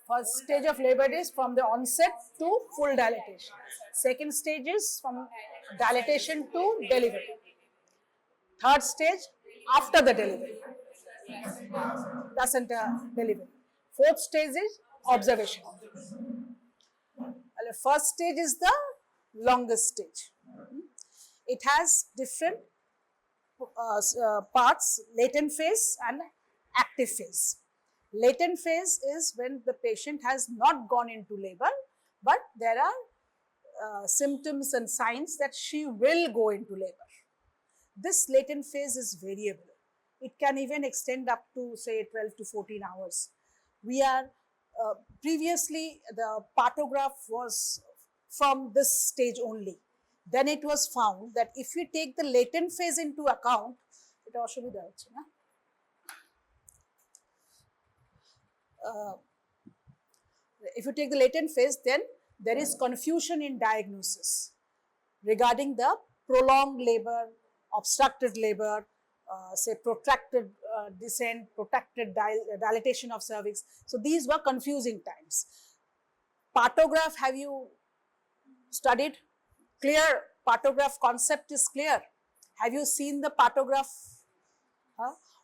First stage of labor is from the onset to full dilatation. Second stage is from dilatation to delivery. Third stage, after the delivery. That's delivery. Fourth stage is observation. First stage is the longest stage. It has different parts, latent phase and active phase. Latent phase is when the patient has not gone into labor, but there are symptoms and signs that she will go into labor. This latent phase is variable. It can even extend up to say 12 to 14 hours. We are previously the partograph was from this stage only. Then it was found that if we take the latent phase into account, it also be there. If you take the latent phase, then there is confusion in diagnosis regarding the prolonged labor, obstructed labor, say protracted descent, protracted dilatation of cervix. So these were confusing times. Partograph, have you studied? Clear, partograph concept is clear. Have you seen the partograph?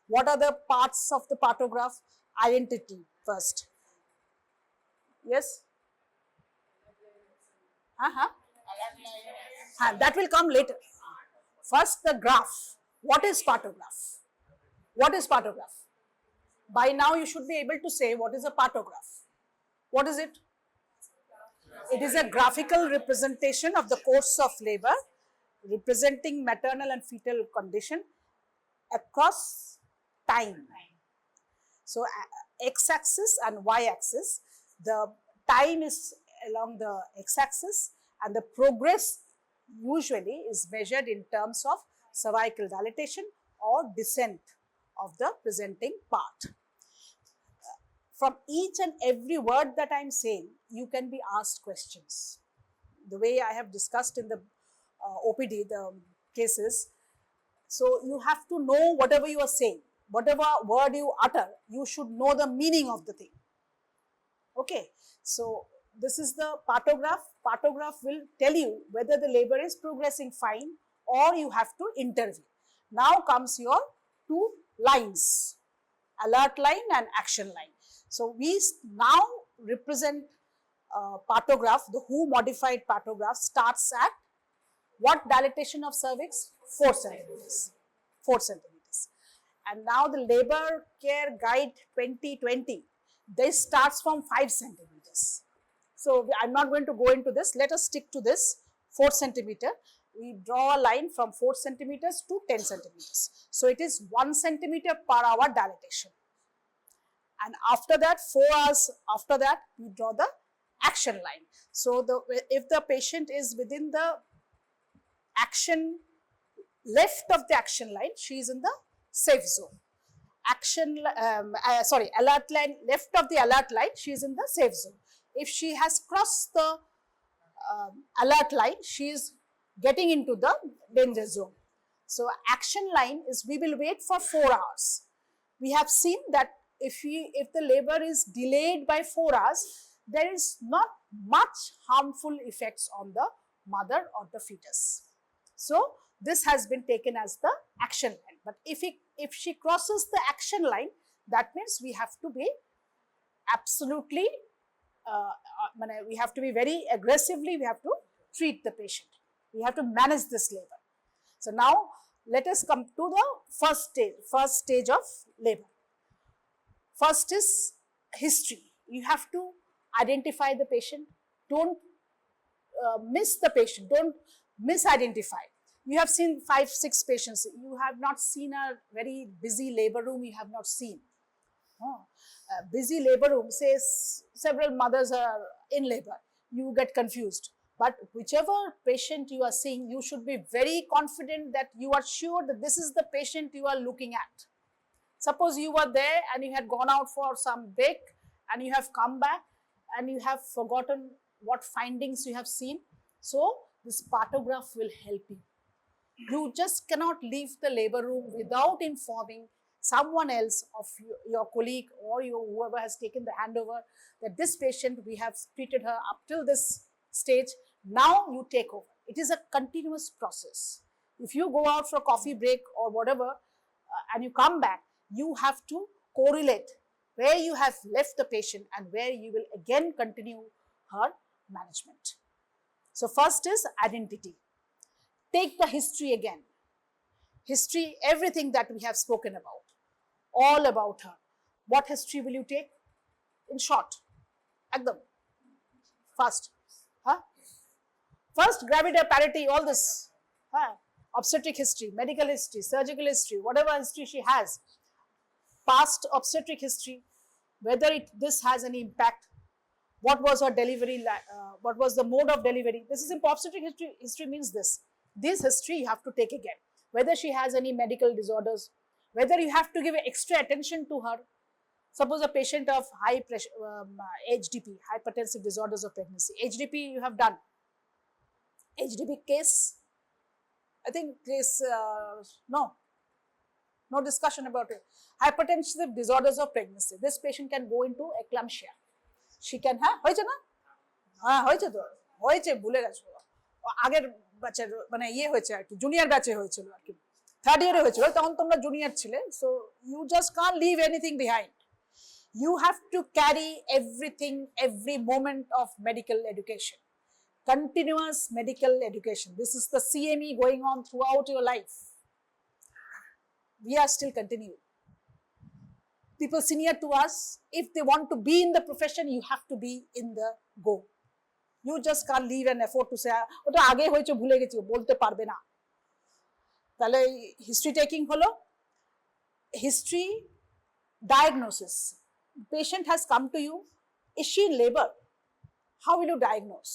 What are the parts of the partograph? Identity first. Yes? That will come later. First the graph. What is partograph? What is partograph? By now you should be able to say what is a partograph. What is it? It is a graphical representation of the course of labor, representing maternal and fetal condition across time. So x-axis and y-axis, the time is along the x-axis and the progress usually is measured in terms of cervical dilatation or descent of the presenting part. From each and every word that I am saying, you can be asked questions. The way I have discussed in the OPD, the cases, so you have to know whatever you are saying. Whatever word you utter, you should know the meaning of the thing. Okay, so this is the partograph. Partograph will tell you whether the labor is progressing fine or you have to intervene. Now comes your two lines, alert line and action line. So we now represent partograph, the WHO modified partograph starts at what dilatation of cervix? 4 centimeters. 4 centimeters. And now the Labor Care Guide 2020, this starts from 5 centimeters. So I'm not going to go into this. Let us stick to this 4 centimeter. We draw a line from 4 centimeters to 10 centimeters. So it is 1 centimeter per hour dilatation. And after that, 4 hours after that, we draw the action line. So if the patient is within the action, left of the action line, she is in the safe zone. Alert line, left of the alert line, she is in the safe zone. If she has crossed the alert line, she is getting into the danger zone. So action line is we will wait for 4 hours. We have seen that if the labor is delayed by 4 hours, there is not much harmful effects on the mother or the fetus. So this has been taken as the action line. But if she crosses the action line, that means we have to be absolutely, we have to be very aggressively, we have to treat the patient. We have to manage this labor. So now let us come to the first stage of labor. First is history. You have to identify the patient. Don't miss the patient. Don't misidentify. You have seen 5, 6 patients. You have not seen a very busy labor room. You have not seen. A busy labor room says several mothers are in labor. You get confused. But whichever patient you are seeing, you should be very confident that you are sure that this is the patient you are looking at. Suppose you were there and you had gone out for some break and you have come back and you have forgotten what findings you have seen. So this partograph will help you. You just cannot leave the labor room without informing someone else of your colleague or whoever has taken the handover, that this patient, we have treated her up till this stage, now you take over. It is a continuous process. If you go out for a coffee break or whatever, and you come back, you have to correlate where you have left the patient and where you will again continue her management. So first is identity. Take the history again. History, everything that we have spoken about, all about her. What history will you take? In short, ekdam, fast. Huh? First, gravida, parity, all this. Huh? Obstetric history, medical history, surgical history, whatever history she has. Past obstetric history, whether this has any impact. What was her delivery, what was the mode of delivery. This is important. Obstetric history means this. This history you have to take again. Whether she has any medical disorders, whether you have to give extra attention to her. Suppose a patient of high pressure, HDP, hypertensive disorders of pregnancy. HDP you have done. HDP case, I think case, no discussion about it. Hypertensive disorders of pregnancy. This patient can go into eclampsia. She can have, হয়েছে না? হ্যাঁ হয়েছে তো, হয়েছে ভুলে গেছো। আগের ব্যাচের মানে ইয়ে হয়েছে আর কি, জুনিয়র ব্যাচে হয়েছিল আর কি, থার্ড ইয়ারে হয়েছিল, তখন তোমরা জুনিয়র ছিলে। So you just can't leave anything behind. You have to carry everything, every moment of medical education. Continuous medical education. This is the CME going on throughout your life. We are still continuing. People senior to us, if they want to be in the profession, you have to be in the go. You just can't leave and afford to say, ওটা আগে হয়েছে ভুলে গেছি, বলতে পারবে না। তাহলে history taking হলো। History diagnosis. Patient has come to you. Is she in labor? How will you diagnose?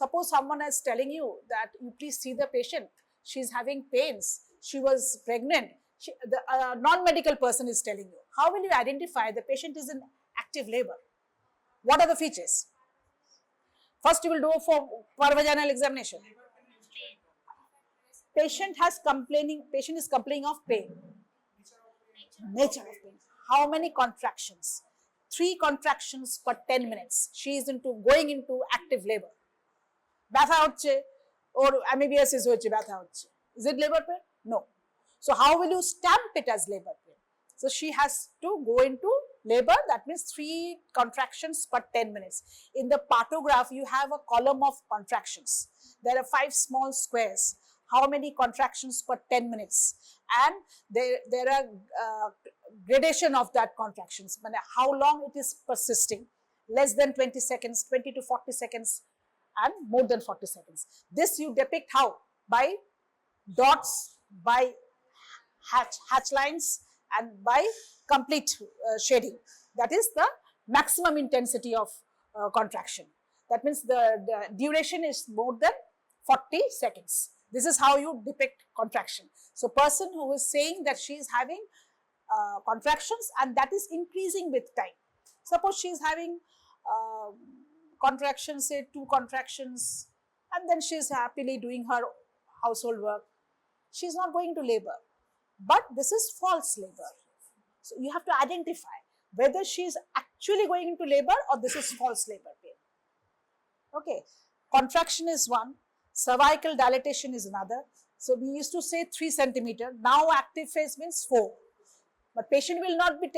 Suppose someone is telling you that you please see the patient. She is having pains. She was pregnant. The non-medical person is telling you. How will you identify the patient is in active labor? What are the features? First, you will do for vaginal examination. Patient is complaining of pain. Nature of pain. How many contractions? 3 contractions per 10 minutes. She is going into active labor. ব্যথা হচ্ছে, or amebiasis হচ্ছে, ব্যথা হচ্ছে. Is it labor pain? No. So how will you stamp it as labor pain? So she has to go into labor, that means 3 contractions per 10 minutes. In the partograph, you have a column of contractions. There are 5 small squares. How many contractions per 10 minutes? And there are gradation of that contractions. How long it is persisting. Less than 20 seconds, 20 to 40 seconds, and more than 40 seconds. This you depict how? By dots, by hatch lines, and by complete shading. That is the maximum intensity of contraction. That means the duration is more than 40 seconds. This is how you depict contraction. So person who is saying that she is having contractions and that is increasing with time. Suppose she is having contractions, say 2 contractions, and then she is happily doing her household work. She is not going to labor. But this is false labor. So you have to identify whether she is actually going into labor or this is false labor pain. Okay, contraction is one, cervical dilatation is another. So we used to say 3 centimeter. Now active phase means 4. But patient will not be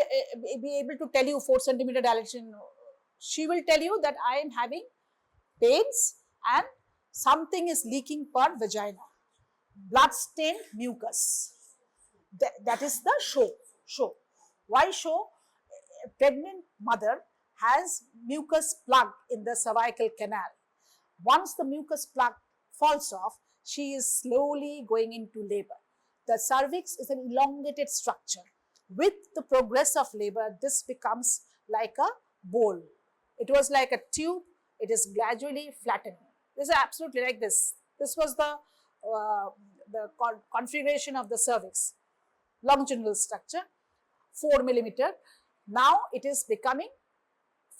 able to tell you 4 centimeter dilatation. She will tell you that I am having pains and something is leaking per vagina. Blood stained mucus. That is the show. Why show? A pregnant mother has mucus plug in the cervical canal. Once the mucus plug falls off, she is slowly going into labor. The cervix is an elongated structure. With the progress of labor, this becomes like a bowl. It was like a tube. It is gradually flattening. This is absolutely like this. This was the configuration of the cervix. Longitudinal structure, 4 millimeter. Now it is becoming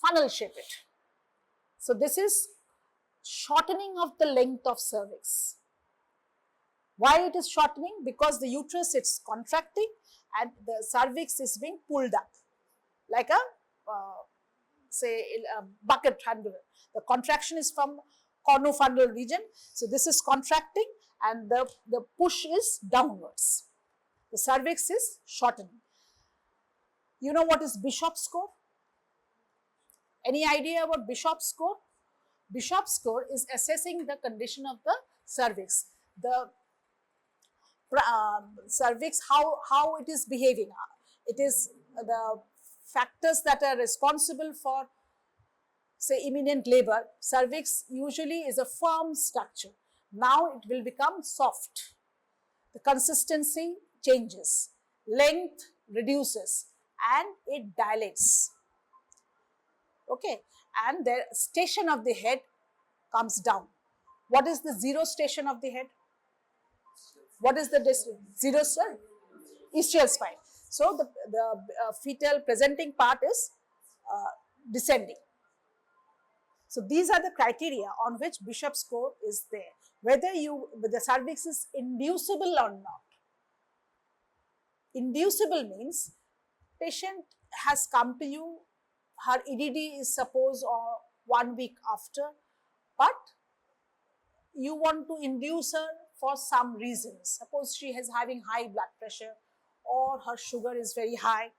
funnel shaped. So this is shortening of the length of cervix. Why it is shortening? Because the uterus is contracting and the cervix is being pulled up like a say a bucket handle. The contraction is from cornofundal region. So this is contracting and the push is downwards. The cervix is shortening. You know what is Bishop's score? Any idea about Bishop's score? Bishop's score is assessing the condition of the cervix. The cervix, how it is behaving. It is the factors that are responsible for, say, imminent labor. Cervix usually is a firm structure. Now it will become soft. The consistency changes, length reduces, and it dilates. Okay, and the station of the head comes down. What is the zero station of the head? What is the zero, sir? Ischial spine. So the fetal presenting part is descending. So these are the criteria on which Bishop's score is there. Whether the cervix is inducible or not. Inducible means patient has come to you, her EDD is suppose or 1 week after, but you want to induce her for some reasons. Suppose she is having high blood pressure or her sugar is very high,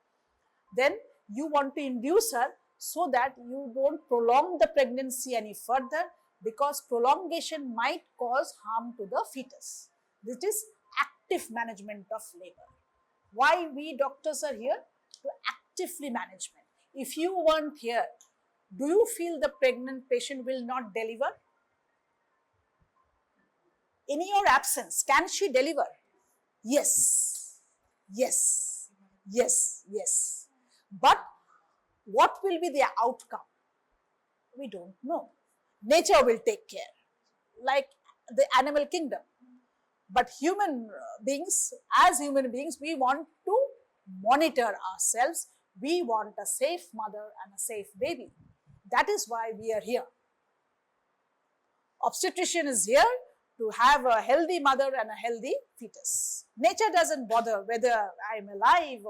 then you want to induce her so that you don't prolong the pregnancy any further, because prolongation might cause harm to the fetus. This is active management of labor. Why we doctors are here? To actively management. If you weren't here, do you feel the pregnant patient will not deliver? In your absence, can she deliver? Yes, yes, yes, yes. But what will be the outcome? We don't know. Nature will take care, like the animal kingdom. But human beings, as human beings, we want to monitor ourselves. We want a safe mother and a safe baby. That is why we are here. Obstetrician is here to have a healthy mother and a healthy fetus. Nature doesn't bother whether I am alive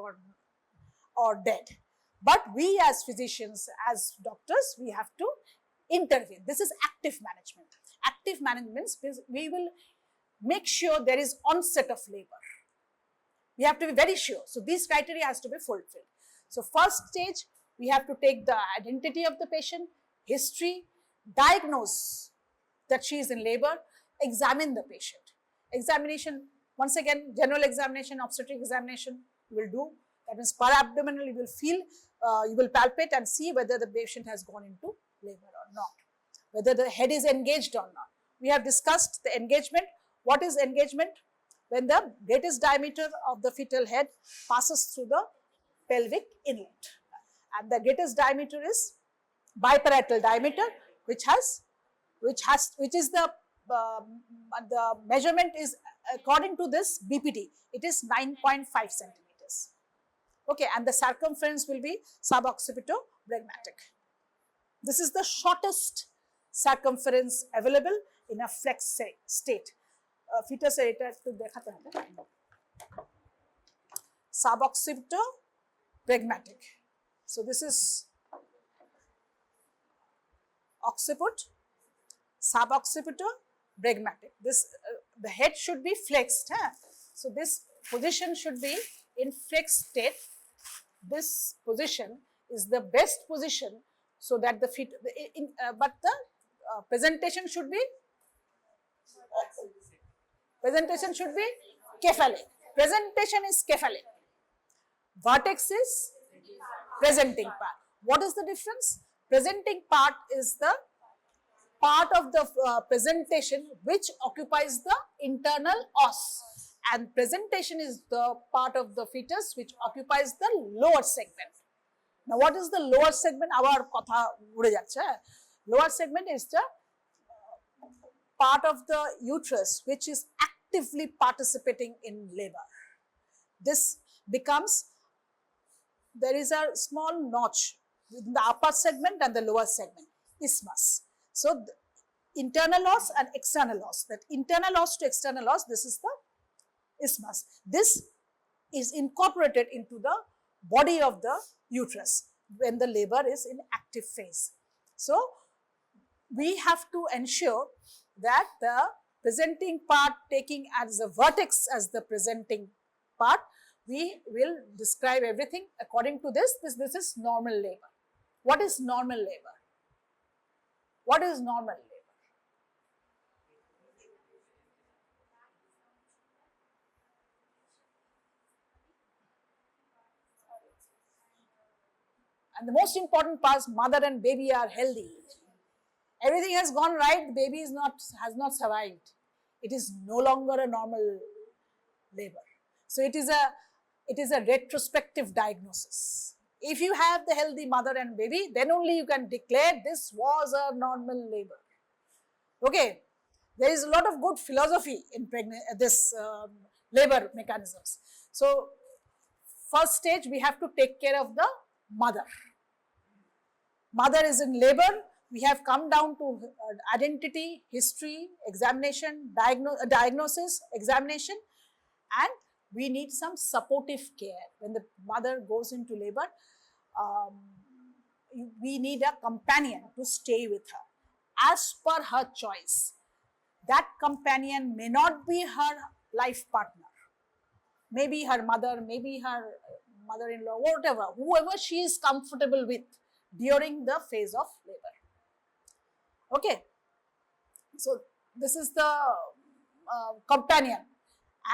or dead. But we as physicians, as doctors, we have to intervene. This is active management. Active management means we will make sure there is onset of labor. We have to be very sure. So these criteria has to be fulfilled. So first stage, we have to take the identity of the patient, history, diagnose that she is in labor, examine the patient. Examination, once again, general examination, obstetric examination, you will do. That means per abdominal, you will feel, you will palpate and see whether the patient has gone into labor or not, whether the head is engaged or not. We have discussed the engagement. What is engagement? When the greatest diameter of the fetal head passes through the pelvic inlet, and the greatest diameter is biparietal diameter, which is the measurement is according to this BPT. It is 9.5 centimeters. Okay, and the circumference will be suboccipitobregmatic. This is the shortest circumference available in a flex state. Fetus এটা একটু দেখাতে হবে. Suboccipitobregmatic. So this is occiput, suboccipitobregmatic. This the head should be flexed. So this position should be in flexed state. This position is the best position so that the feet, but the presentation should be cephalic. Presentation is cephalic. Vertex is presenting part. What is the difference? Presenting part is the part of the presentation which occupies the internal os, and presentation is the part of the fetus which occupies the lower segment. Now what is the lower segment? Our kotha ghure jacche. Lower segment is the part of the uterus which is actively participating in labor. This becomes, there is a small notch within the upper segment and the lower segment, isthmus. So internal os and external os, that internal os to external os, this is the isthmus. This is incorporated into the body of the uterus when the labor is in active phase. So, we have to ensure that the presenting part taking as the vertex as the presenting part, we will describe everything according to this. This is normal labor. What is normal labor? What is normal labor? And the most important part is mother and baby are healthy. Everything has gone right, the baby has not survived. It is no longer a normal labor. So it is a retrospective diagnosis. If you have the healthy mother and baby, then only you can declare this was a normal labor. Okay, there is a lot of good philosophy in this labor mechanisms. So first stage, we have to take care of the mother. Mother is in labor. We have come down to identity, history, examination, diagnosis, examination, and we need some supportive care. When the mother goes into labor, we need a companion to stay with her as per her choice. That companion may not be her life partner, maybe her mother, maybe her mother-in-law, whatever, whoever she is comfortable with during the phase of labor. Okay, so this is the companion,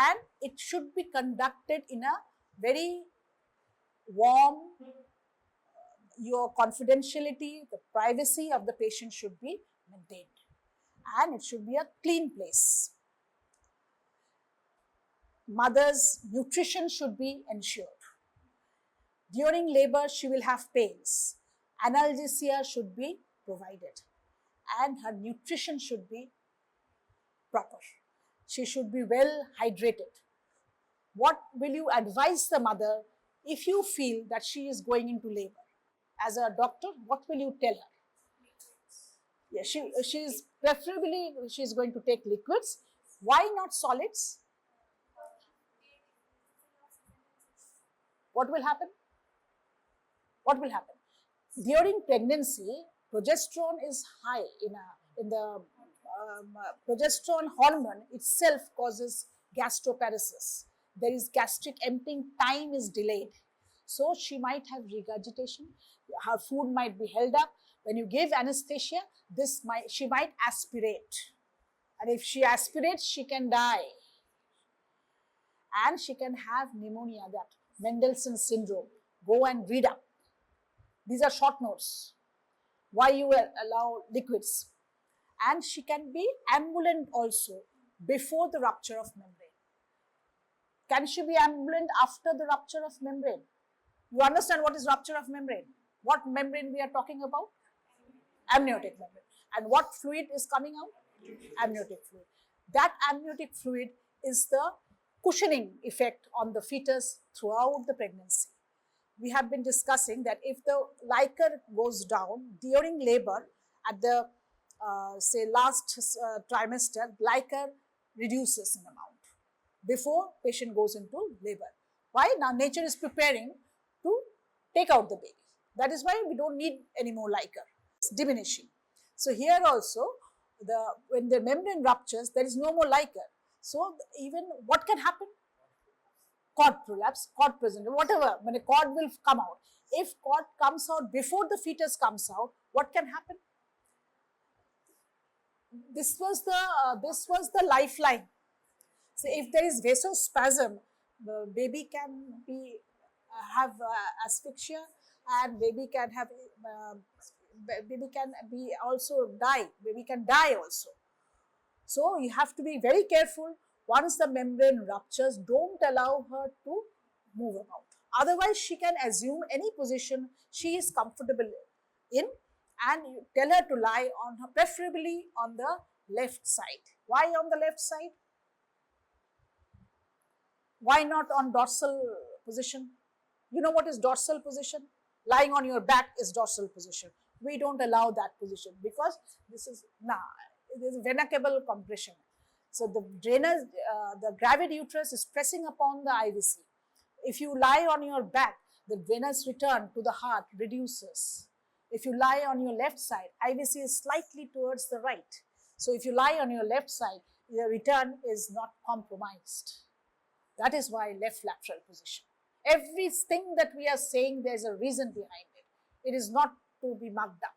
and it should be conducted in a very warm, your confidentiality, the privacy of the patient should be maintained, and it should be a clean place. Mother's nutrition should be ensured. During labor, she will have pains. Analgesia should be provided, and her nutrition should be proper. She should be well hydrated. What will you advise the mother if you feel that she is going into labor? As a doctor, what will you tell her? Yeah, she is preferably she is going to take liquids. Why not solids? What will happen? What will happen? During pregnancy, progesterone is high in the progesterone hormone itself causes gastroparesis. There is gastric emptying, time is delayed. So she might have regurgitation, her food might be held up. When you give anesthesia, she might aspirate. And if she aspirates, she can die. And she can have pneumonia, that Mendelssohn syndrome. Go and read up. These are short notes. Why you allow liquids. And she can be ambulant also before the rupture of membrane. Can she be ambulant after the rupture of membrane? You understand what is rupture of membrane? What membrane we are talking about? Amniotic membrane. And what fluid is coming out? Amniotic fluid. That amniotic fluid is the cushioning effect on the fetus throughout the pregnancy. We have been discussing that if the liquor goes down during labor at the say last trimester, liquor reduces in amount before patient goes into labor. Why? Now nature is preparing to take out the baby. That is why we don't need any more liquor. It's diminishing. So here also, when the membrane ruptures, there is no more liquor. So even what can happen? Cord prolapse, cord present, whatever, when a cord will come out. If cord comes out before the fetus comes out, what can happen? This was the lifeline. So if there is vasospasm, the baby can have asphyxia, and baby can be also die. Baby can die also. So you have to be very careful. Once the membrane ruptures, don't allow her to move about. Otherwise, she can assume any position she is comfortable in, and you tell her to lie on her, preferably on the left side. Why on the left side? Why not on dorsal position? You know what is dorsal position? Lying on your back is dorsal position. We don't allow that position because this is venacable compression. So the drainage, the gravid uterus is pressing upon the IVC. If you lie on your back, the venous return to the heart reduces. If you lie on your left side, IVC is slightly towards the right. So if you lie on your left side, the return is not compromised. That is why left lateral position. Everything that we are saying, there's a reason behind it. It is not to be mugged up.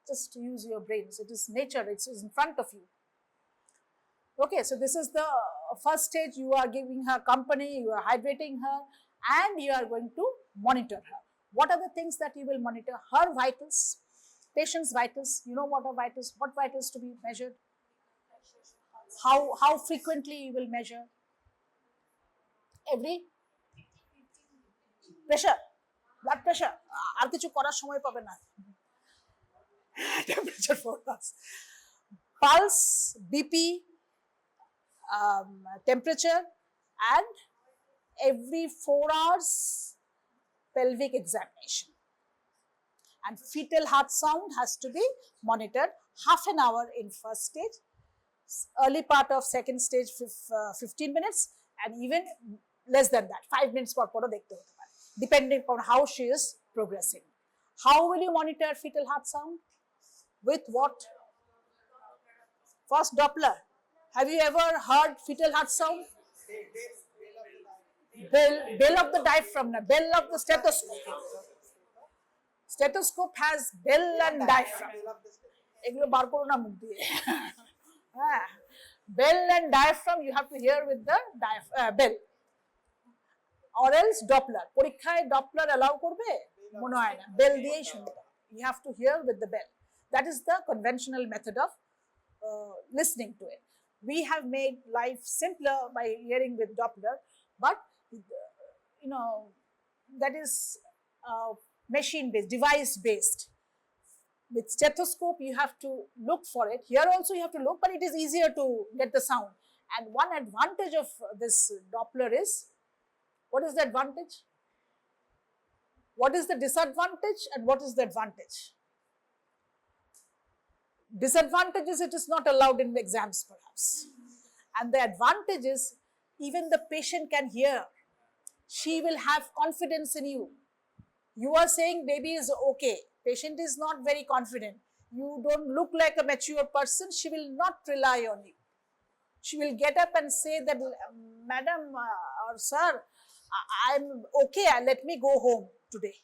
Just to use your brains. It is nature. It's in front of you. Okay, so this is the first stage. You are giving her company, you are hydrating her, and you are going to monitor her. What are the things that you will monitor? Her vitals, patient's vitals. You know what are vitals? What vitals to be measured? How frequently you will measure? Every pressure, blood pressure. আর কিছু করার সময় পাবে না। Temperature forecast, pulse, BP, temperature, and every 4 hours pelvic examination. And fetal heart sound has to be monitored half an hour in first stage, early part of second stage 15 minutes, and even less than that, 5 minutes per photo dekhte hote pare, depending on how she is progressing. How will you monitor fetal heart sound? With what? First Doppler. Have you ever heard fetal heart sound? Bell of the diaphragm, bell of the stethoscope. Stethoscope has bell and diaphragm. এগুলো বার করো না মুখ দিয়ে। Bell and diaphragm you have to hear with the bell. Or else Doppler. পরীক্ষায় Doppler allow করবে? মনে হয় না। Bell দিয়েই শুনতে। You have to hear with the bell. That is the conventional method of listening to it. We have made life simpler by hearing with Doppler, but you know, that is machine-based, device-based. With stethoscope, you have to look for it. Here also you have to look, but it is easier to get the sound. And one advantage of this Doppler is, what is the advantage? What is the disadvantage and what is the advantage? Disadvantage is it is not allowed in the exams perhaps. And the advantage is even the patient can hear. She will have confidence in you. You are saying baby is okay. Patient is not very confident. You don't look like a mature person. She will not rely on you. She will get up and say that, madam or sir, I'm okay. Let me go home today.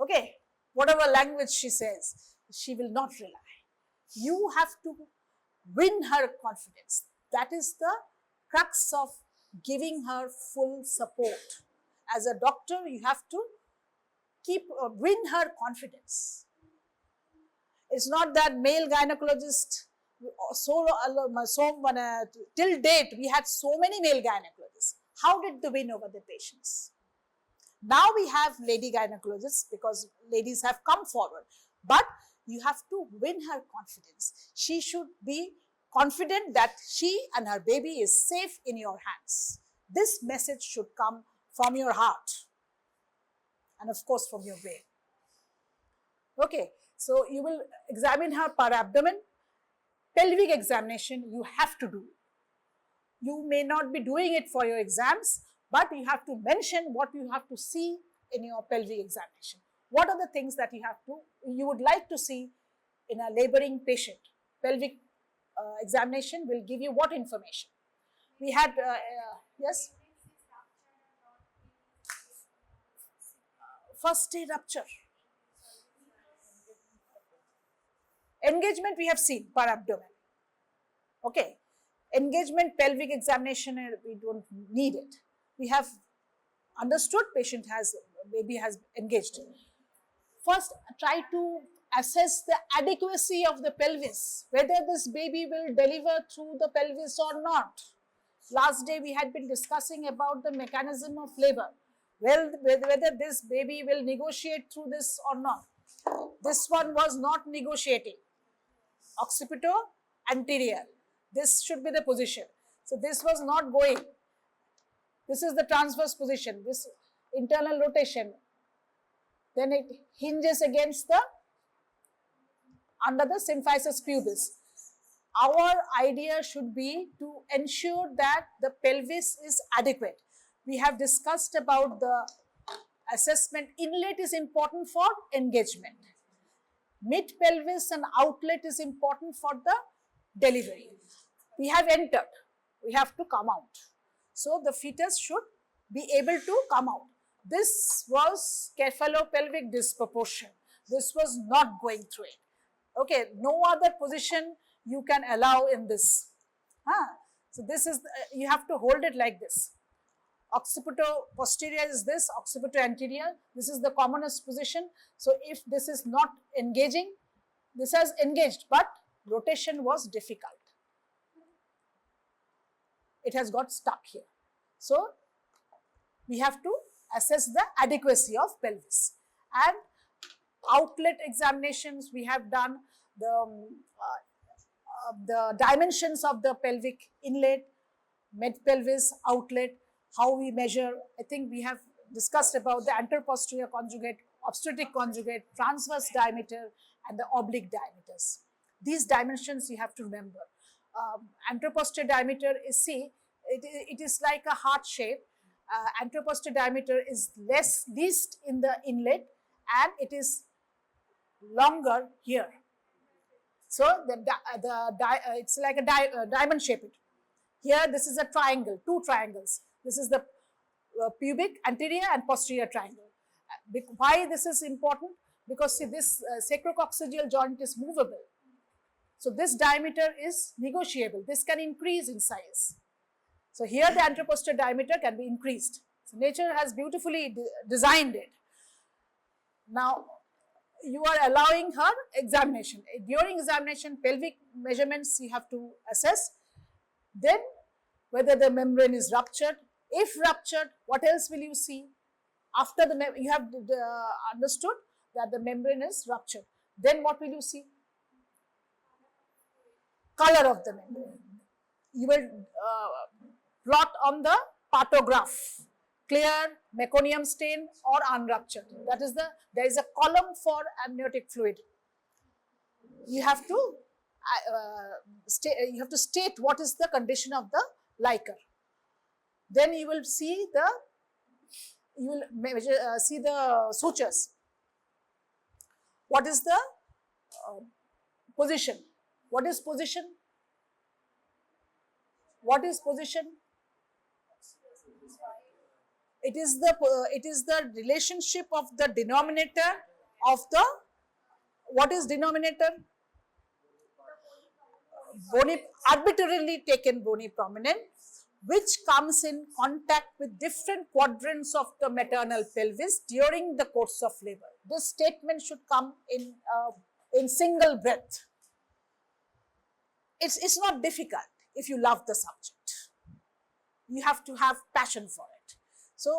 Okay, whatever language she says, she will not rely. You have to win her confidence. That is the crux of giving her full support. As a doctor, you have to win her confidence. It's not that male gynecologist, till date we had so many male gynecologists. How did they win over the patients? Now we have lady gynecologists because ladies have come forward, but you have to win her confidence. She should be confident that she and her baby is safe in your hands. This message should come from your heart and of course from your brain. Okay, so you will examine her per abdomen. Pelvic examination you have to do. You may not be doing it for your exams, but you have to mention what you have to see in your pelvic examination. What are the things that you would like to see in a laboring patient? Pelvic examination will give you what information? We had, yes? First stage rupture. Engagement we have seen per abdomen. Okay. Engagement pelvic examination, we don't need it. We have understood baby has engaged. First, try to assess the adequacy of the pelvis, whether this baby will deliver through the pelvis or not. Last day we had been discussing about the mechanism of labor. Well, whether this baby will negotiate through this or not. This one was not negotiating. Occipital, anterior. This should be the position. So this was not going. This is the transverse position, this internal rotation. Then it hinges against under the symphysis pubis. Our idea should be to ensure that the pelvis is adequate. we have discussed about the assessment. Inlet is important for engagement. Mid pelvis and outlet is important for the delivery. We have entered, we have to come out. So the fetus should be able to come out. This was cephalopelvic disproportion. This was not going through it. Okay, no other position you can allow in this. So this is, you have to hold it like this. Occipito-posterior is this, occipito-anterior. This is the commonest position. So if this is not engaging, this has engaged, but rotation was difficult. It has got stuck here. So we have to assess the adequacy of pelvis. And outlet examinations, we have done the dimensions of the pelvic inlet, mid pelvis, outlet, how we measure. I think we have discussed about the anteroposterior conjugate, obstetric conjugate, transverse diameter, and the oblique diameters. These dimensions you have to remember. Anteroposterior diameter is, see, it is like a heart shape. Anteroposterior diameter is least in the inlet, and it is longer here. So it's like a diamond shape. Here this is a triangle, two triangles. This is the pubic anterior and posterior triangle. Why this is important? Because see, this sacrococcygeal joint is movable. So this diameter is negotiable. This can increase in size. So here the anteroposterior diameter can be increased. So nature has beautifully designed it. Now you are allowing her examination. During examination, pelvic measurements you have to assess. Then whether the membrane is ruptured. If ruptured, what else will you see? After you have understood that the membrane is ruptured. Then what will you see? Color of the membrane. You will plot on the partograph, clear, meconium stain or unruptured. That is there is a column for amniotic fluid. You have to state what is the condition of the liquor. Then you will see see the sutures. What is the position? What is position? What is position? It is the relationship of the denominator of the, what is denominator? Bony, arbitrarily taken bony prominent, which comes in contact with different quadrants of the maternal pelvis during the course of labor. This statement should come in single breath. It's not difficult if you love the subject. You have to have passion for it. So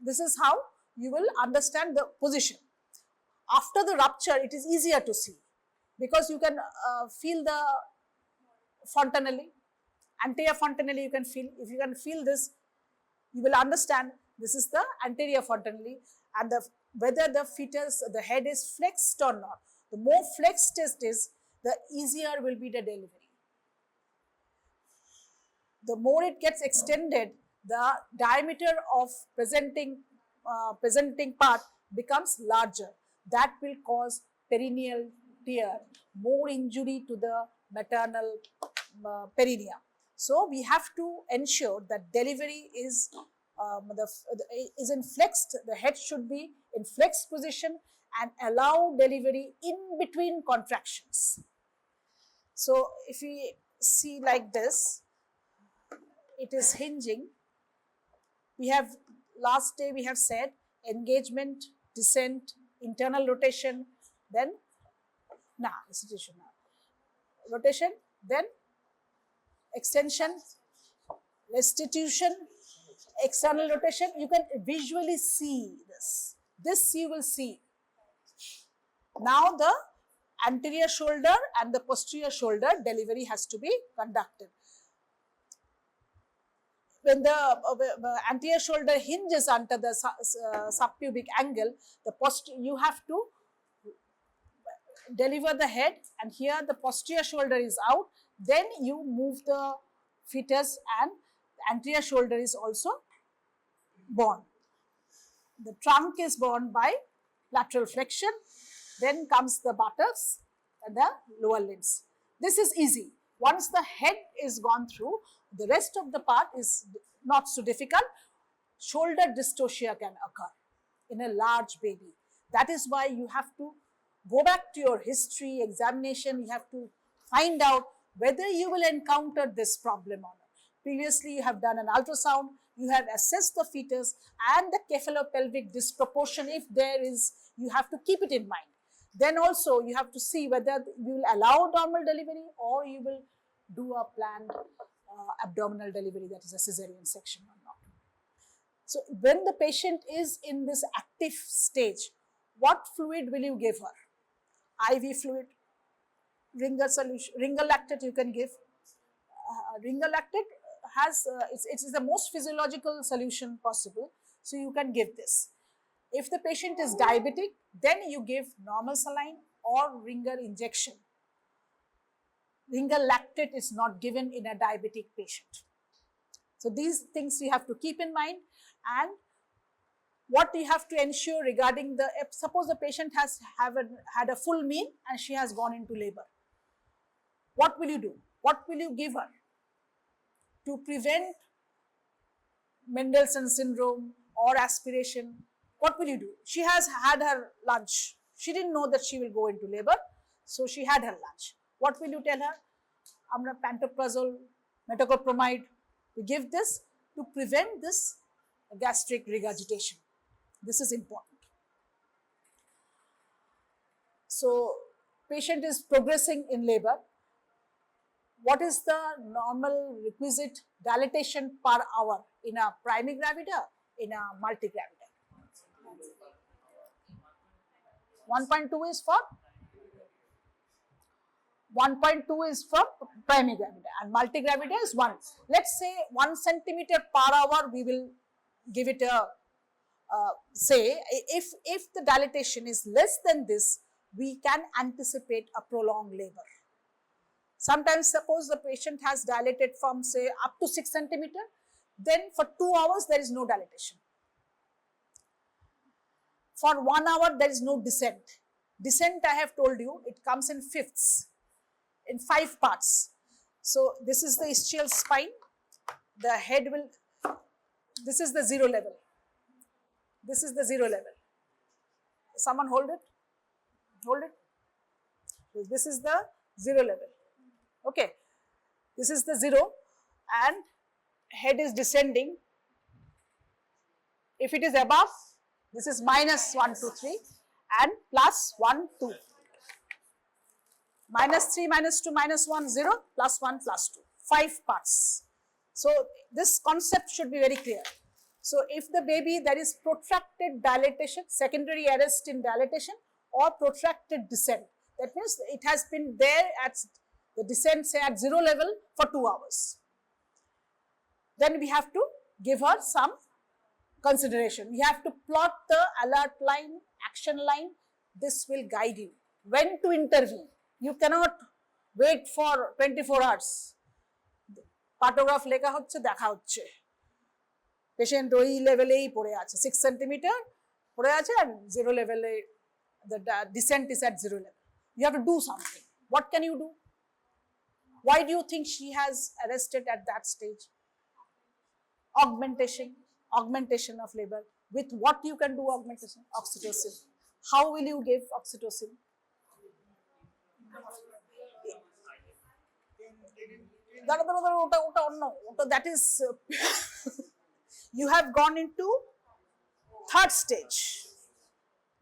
this is how you will understand the position. After the rupture, it is easier to see because you can feel the fontanelle, anterior fontanelle you can feel. If you can feel this, you will understand this is the anterior fontanelle, and whether the fetus, the head is flexed or not. The more flexed it is, the easier will be the delivery. The more it gets extended, the diameter of presenting part becomes larger. That will cause perineal tear, more injury to the maternal perineum. So we have to ensure that delivery is in flexed. The head should be in flexed position and allow delivery in between contractions. So if we see like this, it is hinging. We have, last day we have said engagement, descent, internal rotation, then rotation, then extension, restitution, external rotation. You can visually see this. This you will see. Now the anterior shoulder and the posterior shoulder delivery has to be conducted. When the anterior shoulder hinges under the subpubic angle, you have to deliver the head, and here the posterior shoulder is out. Then you move the fetus and the anterior shoulder is also born. The trunk is borne by lateral flexion, then comes the buttocks and the lower limbs. This is easy. Once the head is gone through, the rest of the part is not so difficult. Shoulder dystocia can occur in a large baby. That is why you have to go back to your history examination. You have to find out whether you will encounter this problem or not. Previously, you have done an ultrasound, you have assessed the fetus and the cephalopelvic disproportion. If there is, you have to keep it in mind. Then also you have to see whether you will allow normal delivery or you will do a planned abdominal delivery, that is a cesarean section or not. So when the patient is in this active stage, what fluid will you give her? IV fluid, Ringer solution, Ringer lactate you can give. Ringer lactate has, it is the most physiological solution possible, so you can give this. If the patient is diabetic, then you give normal saline or Ringer injection. Ringer lactate is not given in a diabetic patient. So these things you have to keep in mind. And what you have to ensure regarding the, if suppose the patient has had a full meal and she has gone into labor, what will you do? What will you give her to prevent Mendelssohn syndrome or aspiration? What will you do? She has had her lunch. She didn't know that she will go into labor, so she had her lunch. What will you tell her? Amra pantoprazole, metoclopramide. We give this to prevent this gastric regurgitation. This is important. So, patient is progressing in labor. What is the normal requisite dilatation per hour in a primigravida, in a multigravida? 1.2 is for 1.2 is for primigravida and multigravida is 1. Let's say 1 centimeter per hour we will give it a say if the dilatation is less than this, we can anticipate a prolonged labor. Sometimes suppose the patient has dilated from say up to 6 centimeter, then for 2 hours there is no dilatation. For 1 hour there is no descent. Descent I have told you, it comes in fifths, in 5 parts. So this is the ischial spine, the head will, this is the 0 level. This is the 0 level. Someone hold it, hold it. This is the 0 level. Okay, this is the 0 and head is descending. If it is above, this is minus 1, 2, 3 and plus 1, 2. Minus 3, minus 2, minus 1, 0, plus 1, plus 2. 5 parts. So this concept should be very clear. So if the baby, there is protracted dilatation, secondary arrest in dilatation or protracted descent, that means it has been there at the descent say at 0 level for 2 hours. Then we have to give her some consideration. We have to plot the alert line, action line. This will guide you. When to intervene. You cannot wait for 24 hours. Partograph লেখা হচ্ছে দেখা হচ্ছে patient ওই লেভেলেই পড়ে আছে 6 centimeter পড়ে আছে and 0 level the descent is at 0 level. You have to do something. What can you do? Why do you think she has arrested at that stage? Augmentation of labor. With what you can do augmentation? Oxytocin. How will you give oxytocin? That is you have gone into 3rd stage.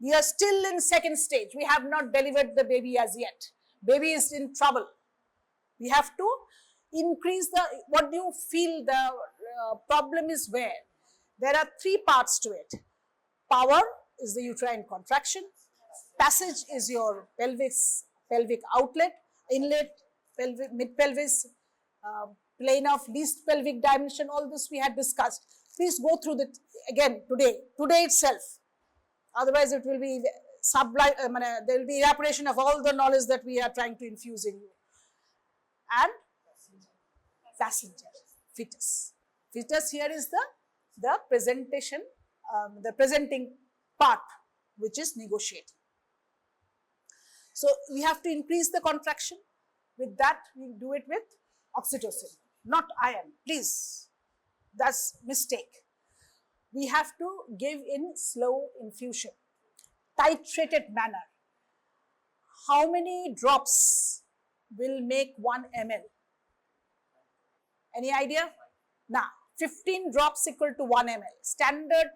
We are still in 2nd stage. We have not delivered the baby as yet. Baby is in trouble. We have to increase the, what do you feel the problem is where? There are 3 parts to it. Power is the uterine contraction. Passage is your pelvic outlet, inlet, pelvic, mid-pelvis, plane of least pelvic dimension, all this we had discussed. Please go through that again today itself. Otherwise it will be sublime, there will be evaporation of all the knowledge that we are trying to infuse in you. And passenger, fetus. Fetus here is the the presentation, the presenting part, which is negotiating. So we have to increase the contraction. With that, we do it with oxytocin, not iron. Please, that's mistake. We have to give in slow infusion, titrated manner. How many drops will make 1 ml? Any idea? Now, 15 drops equal to 1 ml. Standard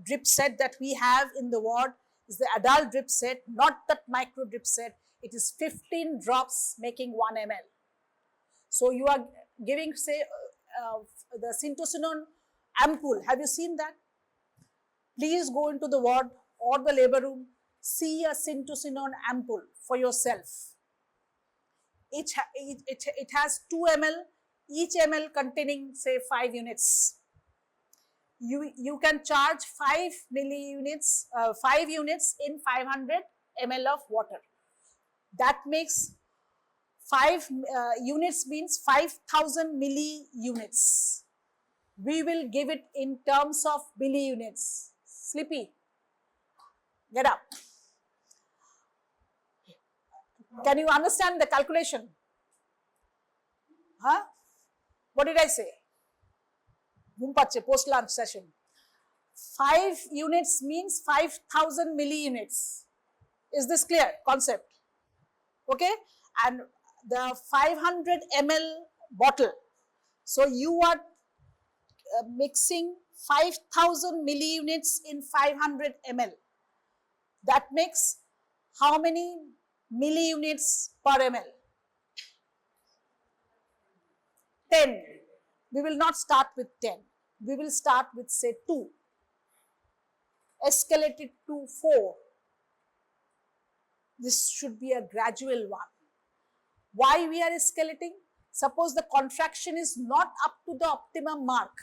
drip set that we have in the ward is the adult drip set, not that micro drip set. It is 15 drops making 1 ml. So you are giving, say, the syntocinon ampoule. Have you seen that? Please go into the ward or the labor room, see a syntocinon ampoule for yourself. It has 2 ml, each ml containing, say, 5 units. You can charge 5 units in 500 ml of water. That makes 5 units means 5,000 milli units. We will give it in terms of milli units. Sleepy, get up. Can you understand the calculation? Huh? What did I say? Post lunch session. 5 units means 5,000 milli units. Is this clear concept? Okay, and the 500 ml bottle. So you are mixing 5,000 milli units in 500 ml. That makes how many milli units per ml? 10. We will not start with 10. We will start with, say, 2. Escalate it to 4. This should be a gradual one. Why we are escalating? Suppose the contraction is not up to the optimum mark.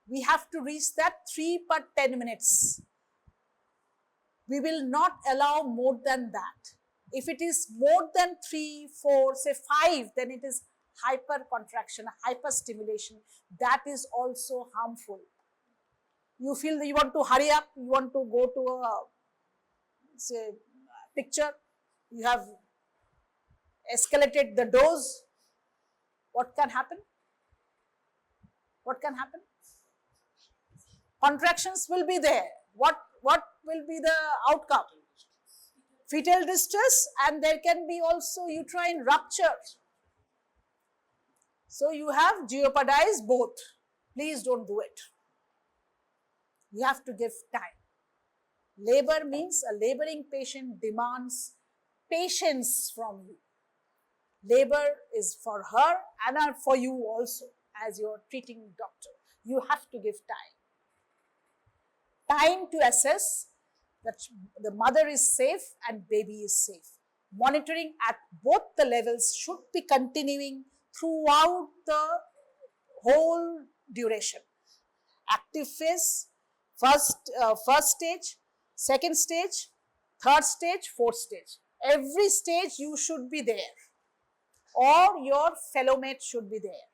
We have to reach that 3 per 10 minutes. We will not allow more than that. If it is more than 3, 4, say 5, then it is hyper contraction, hyper stimulation. That is also harmful. You feel that you want to hurry up, you want to go to a, say, picture, you have escalated the dose. What can happen? What can happen? Contractions will be there. What will be the outcome? Fetal distress, and there can be also uterine rupture. So you have jeopardized both. Please don't do it. You have to give time. Labor means a laboring patient demands patience from you. Labor is for her and for you also as your treating doctor. You have to give time. Time to assess that the mother is safe and baby is safe. Monitoring at both the levels should be continuing throughout the whole duration. Active phase, first stage, second stage, third stage, fourth stage. Every stage you should be there, or your fellow mate should be there.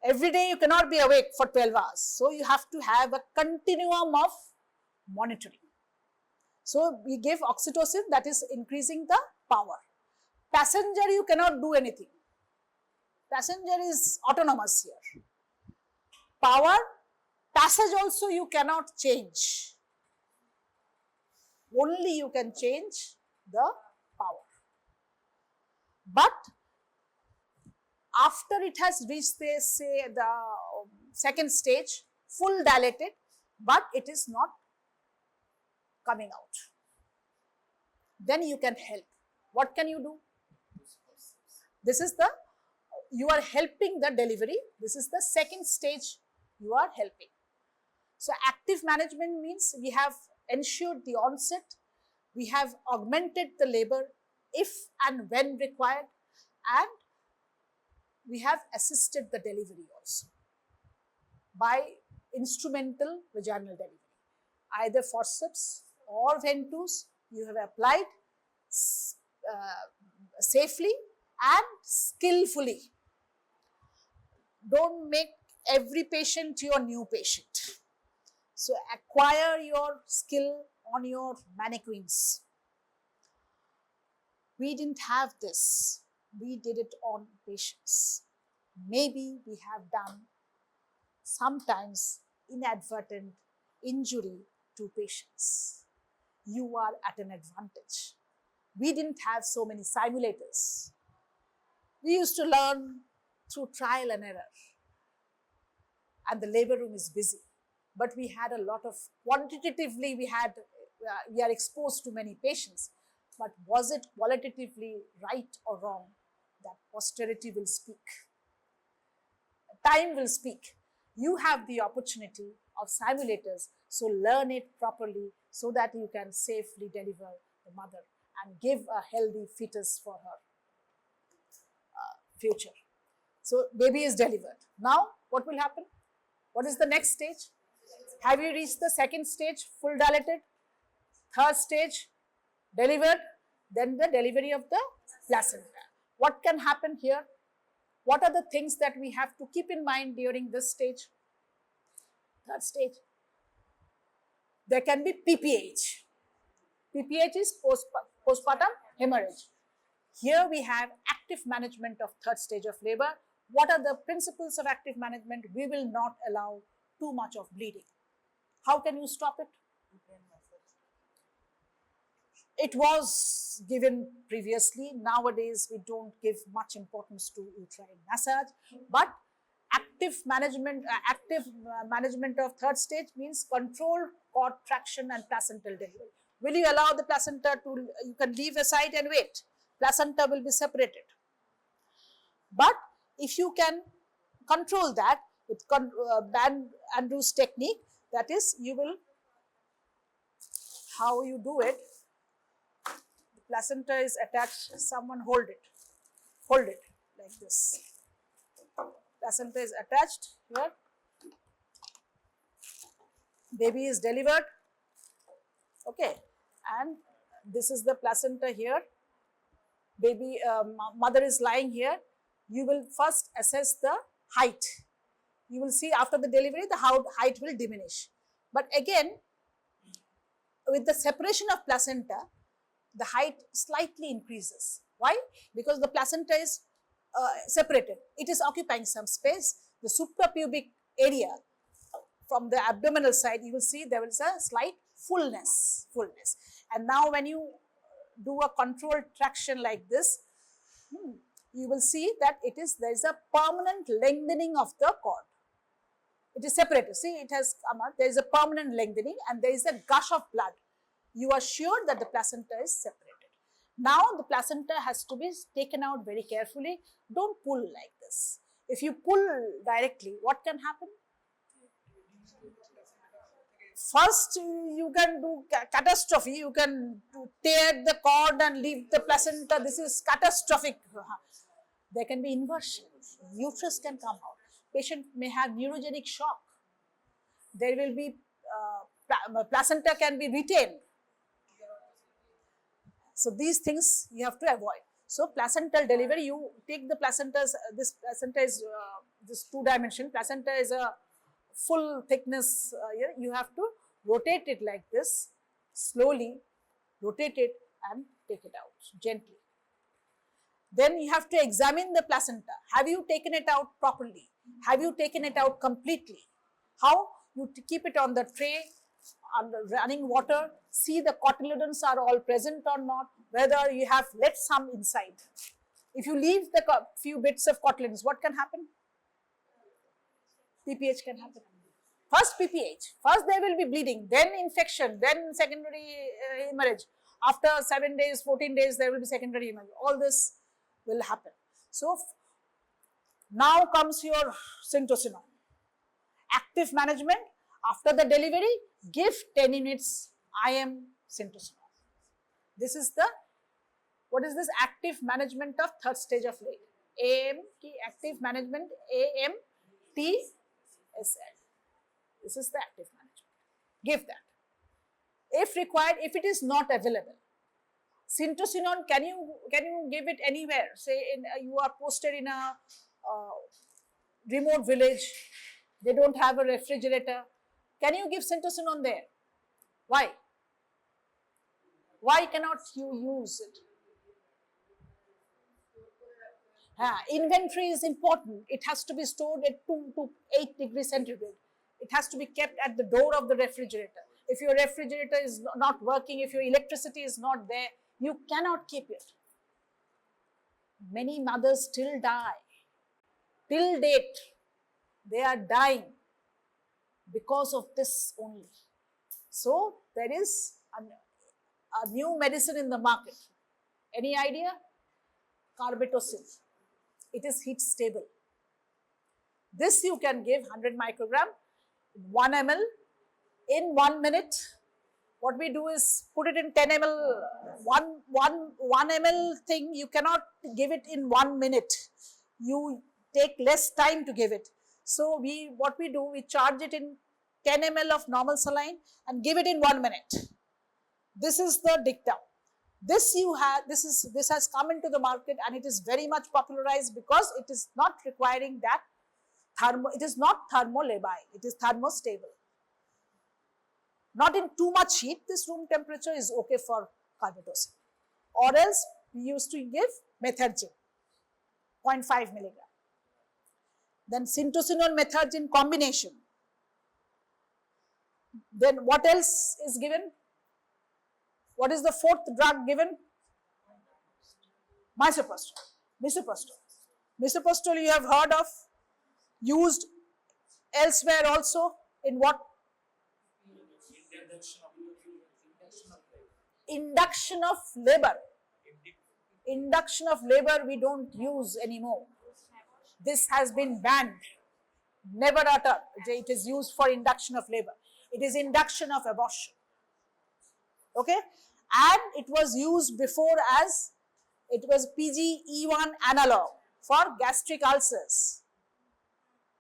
Every day you cannot be awake for 12 hours. So you have to have a continuum of monitoring. So we give oxytocin, that is increasing the power. Passenger, you cannot do anything. Passenger is autonomous here. Power, passage also you cannot change. Only you can change the power. But after it has reached, say, the second stage, full dilated, but it is not coming out. Then you can help. What can you do? This is the, you are helping the delivery. This is the second stage you are helping. So active management means we have ensured the onset, we have augmented the labor if and when required, and we have assisted the delivery also by instrumental vaginal delivery. Either forceps or ventouse you have applied safely and skillfully. Don't make every patient your new patient. So acquire your skill on your mannequins. We didn't have this. We did it on patients. Maybe we have done sometimes inadvertent injury to patients. You are at an advantage. We didn't have so many simulators. We used to learn through trial and error. And the labor room is busy. But we had a lot of, quantitatively we are exposed to many patients. But was it qualitatively right or wrong? That posterity will speak. Time will speak. You have the opportunity of simulators, so learn it properly so that you can safely deliver the mother and give a healthy fetus for her future. So baby is delivered. Now what will happen? What is the next stage? Have you reached the second stage, full dilated? Third stage, delivered. Then the delivery of the placenta. What can happen here? What are the things that we have to keep in mind during this stage? Third stage. There can be PPH. PPH is postpartum hemorrhage. Here we have active management of third stage of labor. What are the principles of active management? We will not allow too much of bleeding. How can you stop it? It was given previously. Nowadays, we don't give much importance to uterine massage. But active management of third stage means controlled cord traction and placental delivery. Will you allow the placenta to, you can leave aside and wait. Placenta will be separated. But if you can control that with Andrews technique, that is, you will, how you do it, the placenta is attached, someone hold it like this. Placenta is attached here, baby is delivered, okay, and this is the placenta here, baby, mother is lying here. You will first assess the height. You will see after the delivery the height will diminish. But again, with the separation of placenta, the height slightly increases. Why? Because the placenta is separated. It is occupying some space. The suprapubic area from the abdominal side, you will see there is a slight fullness. And now when you do a controlled traction like this, you will see that there is a permanent lengthening of the cord. It is separated. See, it has come out. There is a permanent lengthening and there is a gush of blood. You are sure that the placenta is separated. Now the placenta has to be taken out very carefully. Don't pull like this. If you pull directly, what can happen? First, you can do catastrophe. You can tear the cord and leave the placenta. This is catastrophic. There can be inversion. Uterus can come out. Patient may have neurogenic shock. There will be, placenta can be retained. So these things you have to avoid. So placental delivery, you take the placentas, this placenta is this 2-dimensional, placenta is a full thickness, you have to rotate it like this, slowly rotate it and take it out gently. Then you have to examine the placenta. Have you taken it out properly? Have you taken it out completely? How? You keep it on the tray, under running water, see the cotyledons are all present or not, whether you have left some inside. If you leave the few bits of cotyledons, what can happen? PPH can happen. First PPH, first there will be bleeding, then infection, then secondary hemorrhage. After 7 days, 14 days, there will be secondary hemorrhage. All this will happen. So now comes your syntocinon. Active management. After the delivery, give 10 units IM syntocinon. This is the, what is this? Active management of third stage of labor. AM, active management, AM, T, SL. This is the active management. Give that. If required, if it is not available, syntocinon, can you give it anywhere? Say you are posted in a remote village They don't have a refrigerator. Can you give Syntocinon there? Why? Why cannot you use it? Inventory is important. It has to be stored at 2 to 8 degrees centigrade. It has to be kept at the door of the refrigerator. If your refrigerator is not working, if your electricity is not there, you cannot keep it. Many mothers still die. Till date, they are dying because of this only. So, there is a new medicine in the market. Any idea? Carbetocin. It is heat stable. This you can give 100 microgram, 1 ml in 1 minute. What we do is put it in 10 ml, 1 ml thing, you cannot give it in 1 minute. You take less time to give it. So what we do, we charge it in 10 ml of normal saline and give it in 1 minute. This is the dictum. This has come into the market and it is very much popularized because it is not requiring that it is not thermolabile, it is thermostable. Not in too much heat, this room temperature is okay for carbetocin. Or else we used to give methergine, 0.5 milligram. Then Syntocinon methergine combination. Then what else is given? What is the fourth drug given? Misoprostol. Misoprostol you have heard of, used elsewhere also in what? Induction of labor. Induction of labor we don't use anymore. This has been banned. Never utter. It is used for induction of labor. It is induction of abortion. Okay? And it was used before as, it was PGE1 analog for gastric ulcers.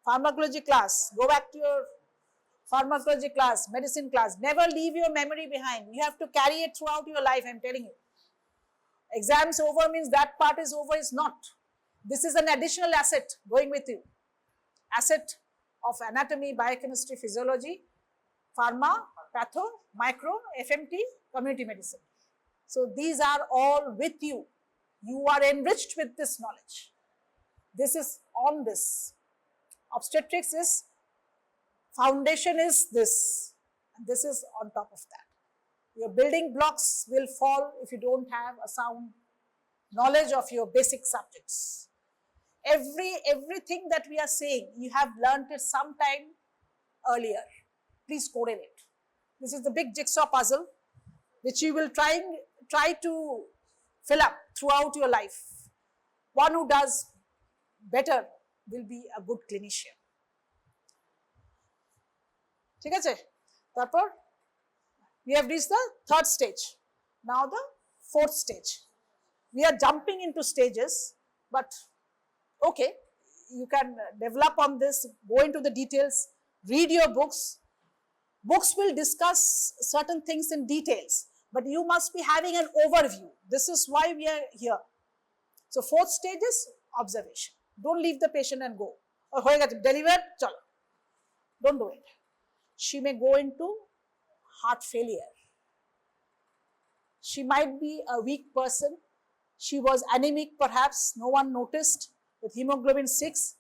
Pharmacology class, go back to your pharmacology class, medicine class. Never leave your memory behind. You have to carry it throughout your life, I am telling you. Exams over means that part is over, is not. This is an additional asset going with you. Asset of anatomy, biochemistry, physiology, pharma, patho, micro, FMT, community medicine. So these are all with you. You are enriched with this knowledge. This is on this. Obstetrics is, foundation is this, and this is on top of that. Your building blocks will fall if you don't have a sound knowledge of your basic subjects. Everything that we are saying, you have learnt it sometime earlier. Please correlate. This is the big jigsaw puzzle which you will try to fill up throughout your life. One who does better will be a good clinician. ঠিক আছে? তারপর we have reached the third stage. Now the fourth stage. We are jumping into stages, but okay, you can develop on this, go into the details, read your books. Books will discuss certain things in details, but you must be having an overview. This is why we are here. So fourth stage is observation. Don't leave the patient and go. Or delivered, chalo. Don't do it. She may go into heart failure. She might be a weak person. She was anemic perhaps, no one noticed, with hemoglobin 6.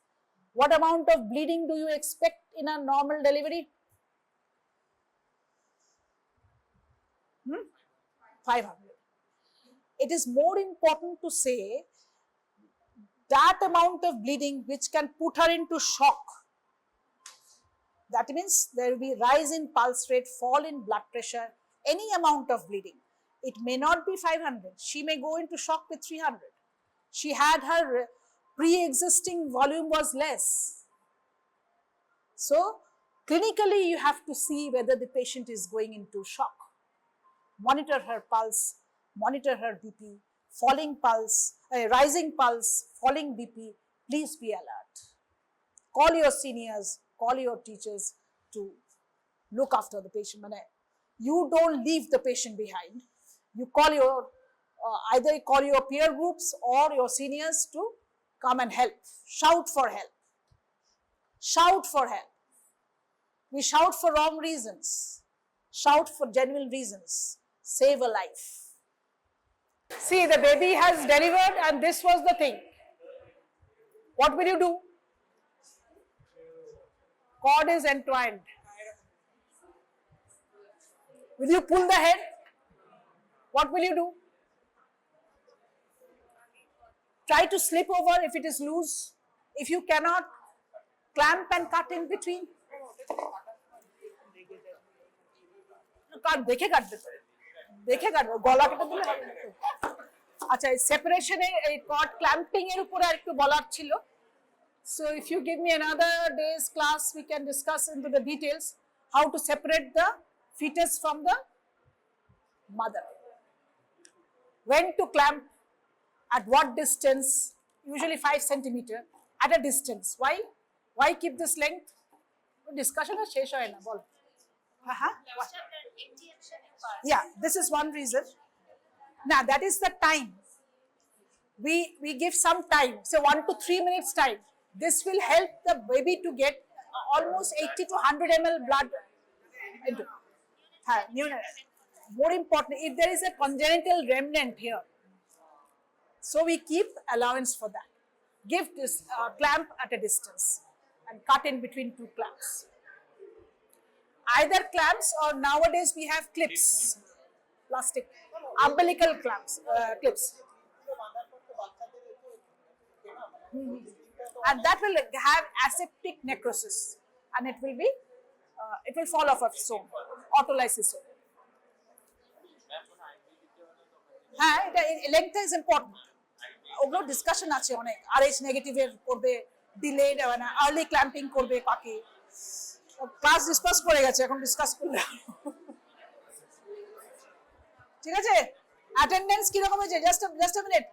What amount of bleeding do you expect in a normal delivery? 500. It is more important to say that amount of bleeding which can put her into shock. That means there will be rise in pulse rate, fall in blood pressure, any amount of bleeding. It may not be 500. She may go into shock with 300. She had her pre-existing volume was less. So, clinically you have to see whether the patient is going into shock. Monitor her pulse, monitor her BP, falling pulse, rising pulse, falling BP. Please be alert. Call your seniors, call your teachers to look after the patient. You don't leave the patient behind. You call your, either call your peer groups or your seniors to come and help. Shout for help. Shout for help. We shout for wrong reasons. Shout for genuine reasons. Save a life. See, the baby has delivered and this was the thing. What will you do? Cord is entwined. Will you pull the head? What will you do? Try to slip over if it is loose. If you cannot, clamp and cut in between. দেখে কাটবে তো, দেখে কাটবে, গলা কেটে দিলে হবে না তো। আচ্ছা, এই সেপারেশনে এই কর্ড ক্ল্যাম্পিং এর উপরে আরেকটু বলার ছিল। So if you give me another day's class, we can discuss into the details how to separate the fetus from the mother. When to clamp, at what distance, usually 5 centimeter, at a distance. Why keep this length? Discussion is shesh hoy na, bol. Yeah, this is one reason. Now that is the time. We give some time, say 1 to 3 minutes time. This will help the baby to get almost 80 to 100 ml blood into. More important, if there is a congenital remnant here, so we keep allowance for that. Give this clamp at a distance and cut in between 2 clamps. Either clamps or nowadays we have clips, plastic, umbilical clamps, clips. And that will have aseptic necrosis and it will fall off of its own, autolysis. হ্যাঁ, এটা length is important. ওগুলো discussion আছে অনেক, RH নেগেটিভের করবে, delayed মানে early clamping করবে কাকে, class discuss করে গেছে, এখন ডিসকাস করলে ঠিক আছে। অ্যাটেন্ডেন্স কিরকম হয়েছে? Just a minute.